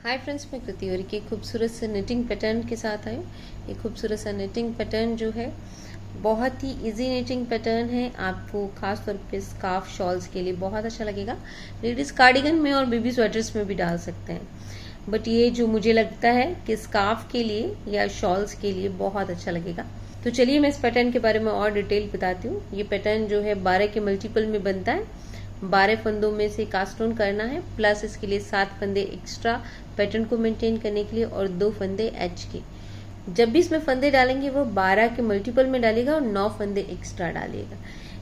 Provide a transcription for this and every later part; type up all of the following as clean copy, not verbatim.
Hi friends, मैं कृति और एक खूबसूरत से निटिंग पैटर्न के साथ आई। ये खूबसूरत सा निटिंग पैटर्न जो है बहुत ही इजी निटिंग पैटर्न है। आपको खास तौर पे स्कार्फ शॉल्स के लिए बहुत अच्छा लगेगा। लेडीज कार्डिगन में और बेबी स्वेटर्स में भी डाल सकते हैं, बट ये जो मुझे लगता है कि स्कार्फ के लिए या शॉल्स के लिए बहुत अच्छा लगेगा। तो चलिए मैं इस पैटर्न के बारे में और डिटेल बताती हूँ। ये पैटर्न जो है 12 के मल्टीपल में बनता है। 12 फंदों में से कास्ट ऑन करना है, प्लस इसके लिए 7 फंदे एक्स्ट्रा पैटर्न को मेंटेन करने के लिए और 2 फंदे एच के। जब भी इसमें फंदे डालेंगे वो 12 के मल्टीपल में डालेगा और 9 फंदे एक्स्ट्रा डालेगा।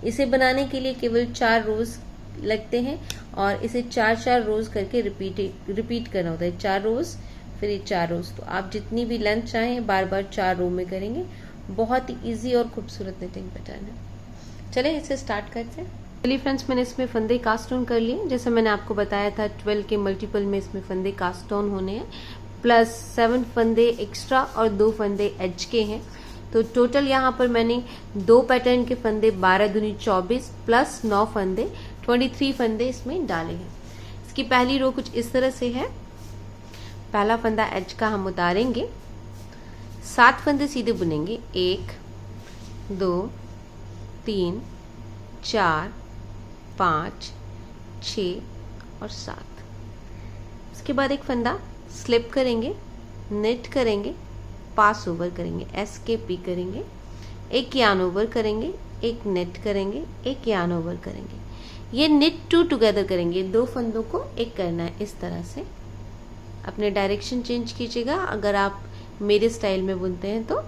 इसे बनाने के लिए केवल 4 रोज लगते हैं और इसे 4-4 रोज करके रिपीट करना होता है। 4 रोज फिर ये 4 रोज। तो आप जितनी भी लेंथ चाहें बार बार 4 रो में करेंगे। बहुत ही ईजी और खूबसूरत निटिंग पैटर्न है। चलें इसे स्टार्ट करते हैं। चलिए फ्रेंड्स, मैंने इसमें फंदे कास्ट ऑन कर लिए। जैसे मैंने आपको बताया था 12 के मल्टीपल में इसमें फंदे कास्ट ऑन होने हैं, प्लस 7 फंदे एक्स्ट्रा और 2 फंदे एच के हैं। तो टोटल यहाँ पर मैंने 2 पैटर्न के फंदे 12 दूनी 24 प्लस 9 फंदे 23 फंदे इसमें डाले हैं। इसकी पहली रो कुछ इस तरह से है। पहला फंदा एच का हम उतारेंगे, 7 फंदे सीधे बुनेंगे। 1 2 3 4 5 6 और 7। इसके बाद एक फंदा स्लिप करेंगे, नेट करेंगे, पास ओवर करेंगे, एस के पी करेंगे, एक यान ओवर करेंगे, एक नेट करेंगे, एक यान ओवर करेंगे। ये निट टू टुगेदर करेंगे। 2 फंदों को एक करना है इस तरह से। अपने डायरेक्शन चेंज कीजिएगा अगर आप मेरे स्टाइल में बुनते हैं तो,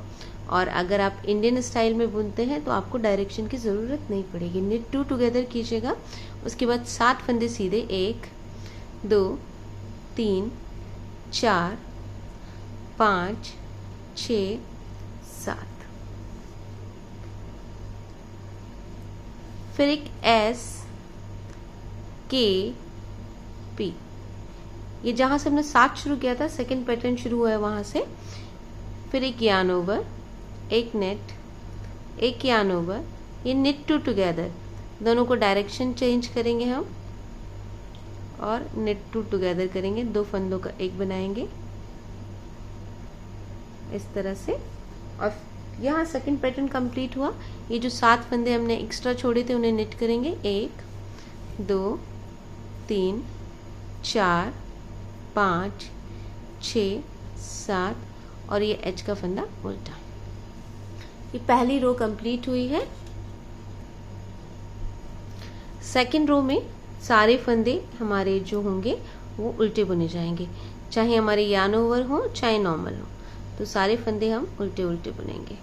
और अगर आप इंडियन स्टाइल में बुनते हैं तो आपको डायरेक्शन की ज़रूरत नहीं पड़ेगी। निट टू टुगेदर कीजिएगा। उसके बाद 7 फंदे सीधे 1 2 3 4 5 6 7। फिर एक एस के पी। ये जहाँ से हमने 7 शुरू किया था, सेकंड पैटर्न शुरू हुआ है वहाँ से। फिर एक यान ओवर, एक नेट, एक यान ओवर, ये निट टू टुगेदर। दोनों को डायरेक्शन चेंज करेंगे हम और निट टू टुगेदर करेंगे। 2 फंदों का एक बनाएंगे इस तरह से। और यहाँ सेकंड पैटर्न कंप्लीट हुआ। ये जो 7 फंदे हमने एक्स्ट्रा छोड़े थे उन्हें निट करेंगे। 1 2 3 4 5 6 7 और ये एच का फंदा उल्टा। ये पहली रो कंप्लीट हुई है। सेकंड रो में सारे फंदे हमारे जो होंगे वो उल्टे बुने जाएंगे, चाहे हमारे यान ओवर हो चाहे नॉर्मल हो। तो सारे फंदे हम उल्टे उल्टे बुनेंगे।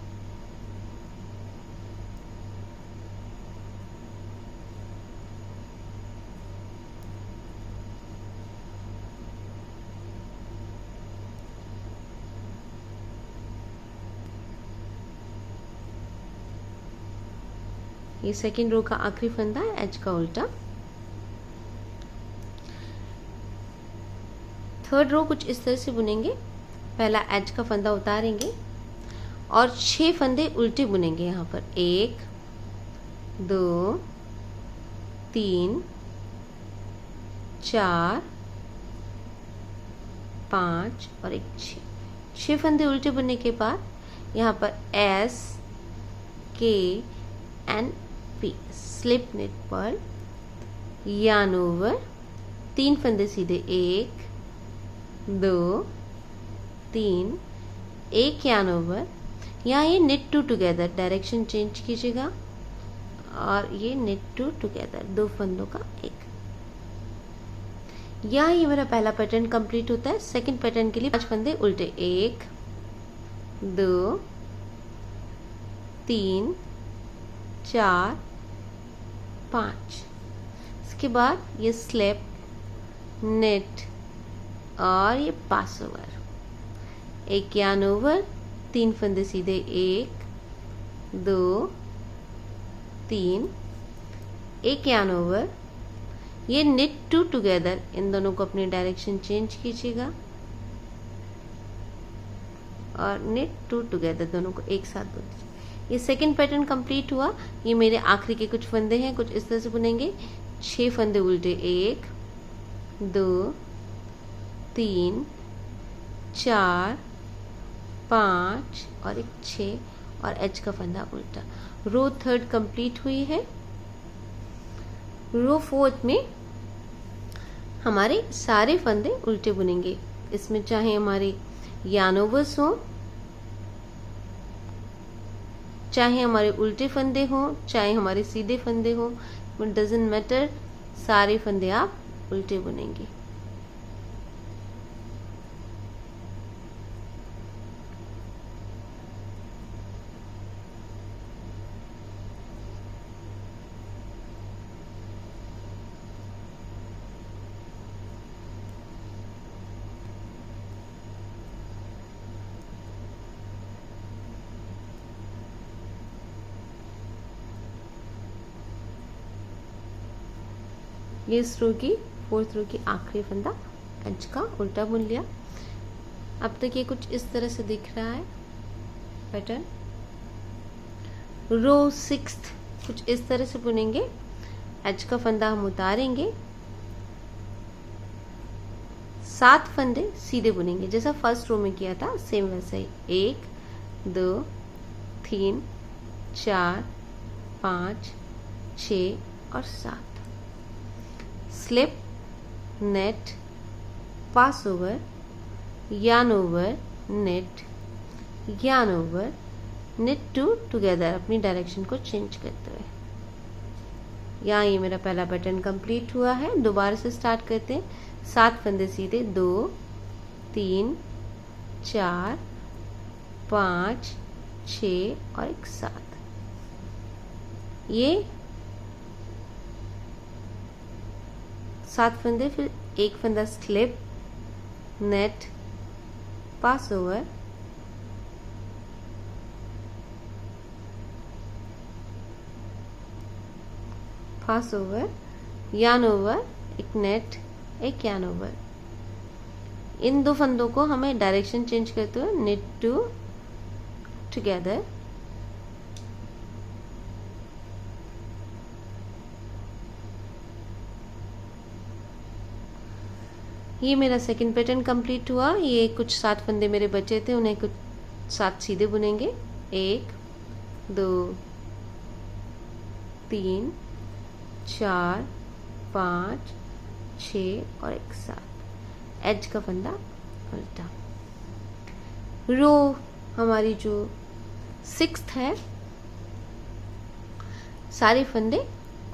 ये सेकंड रो का आखिरी फंदा है, एच का उल्टा। थर्ड रो कुछ इस तरह से बुनेंगे। पहला एच का फंदा उतारेंगे और 6 फंदे उल्टे बुनेंगे। यहाँ पर 1 2 3 4 5 और एक 6 फंदे उल्टे बुनने के बाद यहाँ पर एस के एंड पी, स्लिप नेट पर यान ओवर, 3 फंदे सीधे 1 2 3 एक यान ओवर। यहाँ ये knit two together, direction change कीजिएगा और ये निट टू टुगेदर, 2 फंदों का एक। यहाँ ये मेरा पहला पैटर्न कंप्लीट होता है। सेकंड पैटर्न के लिए 5 फंदे उल्टे। 1 2 3 4 5। इसके बाद ये स्लिप, नेट और ये पास ओवर, एक यान ओवर, 3 फंदे सीधे 1 2 3 एक यान ओवर, ये निट टू टुगेदर। इन दोनों को अपनी डायरेक्शन चेंज कीजिएगा और निट टू टुगेदर, दोनों को एक साथ बुन दीजिए। ये सेकंड पैटर्न कंप्लीट हुआ। ये मेरे आखिरी के कुछ फंदे हैं, कुछ इस तरह से बुनेंगे। 6 फंदे उल्टे, 1 2 3 4 5 और एक 6 और एच का फंदा उल्टा। रो थर्ड कंप्लीट हुई है। रो फोर्थ में हमारे सारे फंदे उल्टे बुनेंगे। इसमें चाहे हमारे यार्न ओवर्स हो, चाहे हमारे उल्टे फंदे हो, चाहे हमारे सीधे फंदे हो, इट डजंट मैटर, सारे फंदे आप उल्टे बुनेंगे। ये इस रो की फोर्थ रो की आखिरी फंदा एज का उल्टा बुन लिया। अब तक ये कुछ इस तरह से दिख रहा है पैटर्न। रो सिक्स्थ कुछ इस तरह से बुनेंगे। एज का फंदा हम उतारेंगे, 7 फंदे सीधे बुनेंगे जैसा फर्स्ट रो में किया था, सेम वैसा ही। 1 2 3 4 5 6 और 7। Slip, knit, pass over, yarn over, knit, yarn over, knit two together, अपनी डायरेक्शन को चेंज करते हुए। यहाँ ये मेरा पहला पैटर्न कंप्लीट हुआ है। दोबारा से स्टार्ट करते हैं। 7 फंदे सीधे, 2 3 4 5 6 और एक 7। ये 7 फंदे, फिर एक फंदा स्लिप, नेट, पास ओवर, पास ओवर, यार्न ओवर, एक नेट, एक यार्न ओवर। इन 2 फंदों को हमें डायरेक्शन चेंज करते हुए नेट टू टुगेदर। ये मेरा सेकंड पैटर्न कंप्लीट हुआ। ये कुछ 7 फंदे मेरे बचे थे, उन्हें कुछ 7 सीधे बुनेंगे। 1 2 3 4 5 6 और एक 7। एज का फंदा उल्टा। रो हमारी जो 6th है, सारे फंदे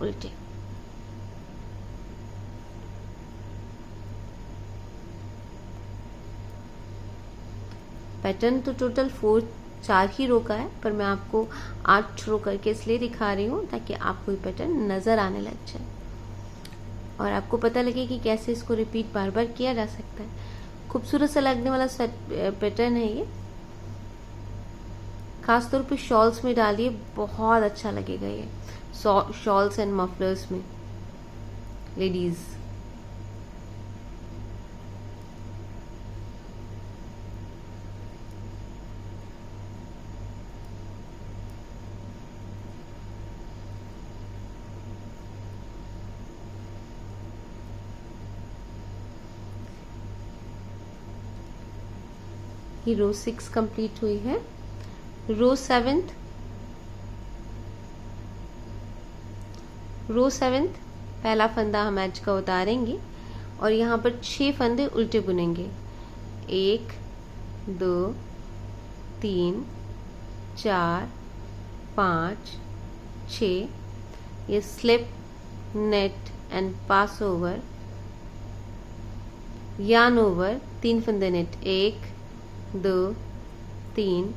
उल्टे। पैटर्न तो टोटल 4 ही रो का है, पर मैं आपको 8 रो करके इसलिए दिखा रही हूँ ताकि आपको ये पैटर्न नज़र आने लग जाए और आपको पता लगे कि कैसे इसको रिपीट बार बार किया जा सकता है। खूबसूरत सा लगने वाला पैटर्न है ये। खासतौर पे शॉल्स में डालिए, बहुत अच्छा लगेगा ये शॉल्स एंड मफलर्स में लेडीज़। ये रो 6 कंप्लीट हुई है। रो 7th पहला फंदा हम एज का उतारेंगे और यहाँ पर 6 फंदे उल्टे बुनेंगे। 1 2 3 4 5 6। ये slip, net and pass over, yarn over, 3 फंदे net, 1 2 3,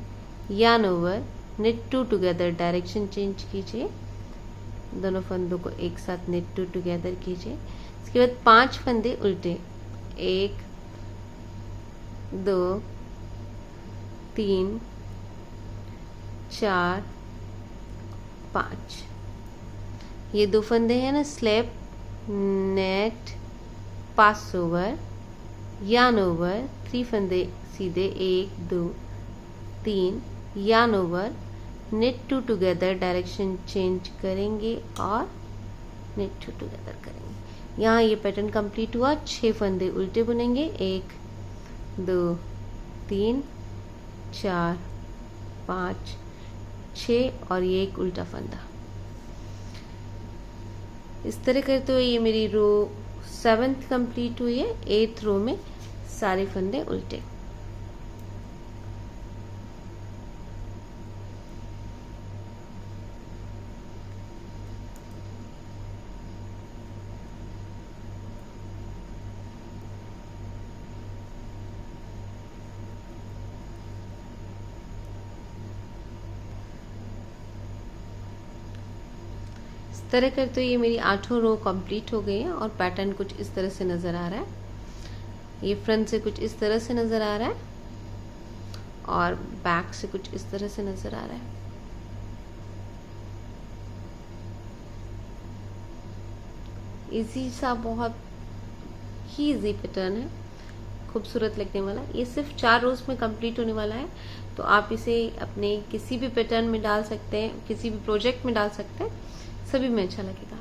yarn over, knit two together. Direction change कीजिए, दोनों फंदों को एक साथ नेट टू टुगेदर कीजिए। इसके बाद 5 फंदे उल्टे, 1 2 3 4 5। ये 2 फंदे हैं ना, slip, knit, pass over, yarn over, 3 फंदे सीधे, 1 2 3, yarn over, knit two together. Direction change करेंगे और नेट टू टुगेदर करेंगे। यहाँ ये पैटर्न कंप्लीट हुआ। 6 फंदे उल्टे बुनेंगे, 1 2 3 4 5 6 और ये एक उल्टा फंदा। इस तरह करते हुए ये मेरी रो 7th कंप्लीट हुई है। 8th रो में सारे फंदे उल्टे। इस तरह करते ये मेरी 8 रो कंप्लीट हो गई है और पैटर्न कुछ इस तरह से नज़र आ रहा है। ये फ्रंट से कुछ इस तरह से नज़र आ रहा है और बैक से कुछ इस तरह से नज़र आ रहा है। इजी सा, बहुत ही इजी पैटर्न है, खूबसूरत लगने वाला। ये सिर्फ 4 रोज में कंप्लीट होने वाला है, तो आप इसे अपने किसी भी पैटर्न में डाल सकते हैं, किसी भी प्रोजेक्ट में डाल सकते हैं, सभी में अच्छा लगेगा।